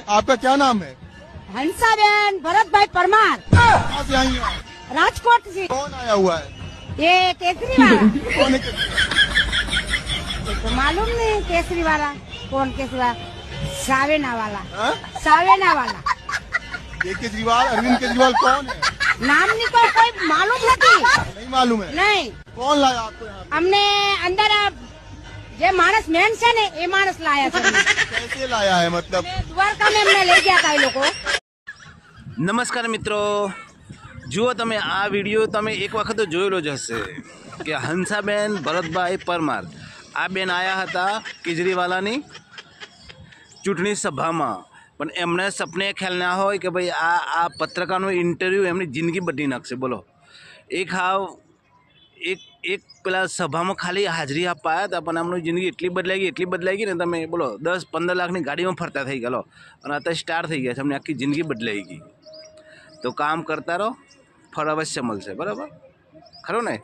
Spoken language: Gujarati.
आपका क्या नाम है? हंसाबेन भरतभाई परमार, कहाँ से आई हैं? राजकोट से। कौन आया हुआ है? ये केसरी वाला कौन है? ये तो मालूम नहीं, केसरी वाला कौन, केसरी वाला सावेना वाला, हाँ? सावेना वाला ये केजरीवाल, अरविंद केजरीवाल कौन है? नाम नहीं कोई मालूम नहीं। नहीं मालूम है। नहीं, कौन लाया आपको यहाँ पे? हमने अंदर જે માણસ મેન છે ને એ માણસ લાયા છે અમને। कैसे लाया है मतलब? દ્વારકા में અમને લઈ ગયા હતા એ લોકો। નમસ્કાર મિત્રો, જુઓ તમે આ વિડીયો તમે એક વખત તો જોયેલો જ હશે કે હંસાબેન ભરતભાઈ પરમાર આ બેન આવ્યા હતા કેજરીવાલાની ચૂંટણી સભામાં, પણ એમને સપને ખ્યાલ ના હોય કે ભાઈ આ પત્રકારનો ઇન્ટરવ્યૂ એમની જિંદગી બદલી નાખશે। બોલો, એક પેલા સભામાં ખાલી હાજરી આપવા આવ્યા હતા, પણ એમની જિંદગી એટલી બદલાઈ ગઈ ને તમે બોલો 10-15 લાખની ગાડીમાં ફરતા થઈ ગયા અને અત્યારે સ્ટાર થઈ ગયા છે, એમની આખી જિંદગી બદલાઈ ગઈ। તો કામ કરતા રહો, ફળ અવશ્ય મળશે, બરાબર ખરું ને?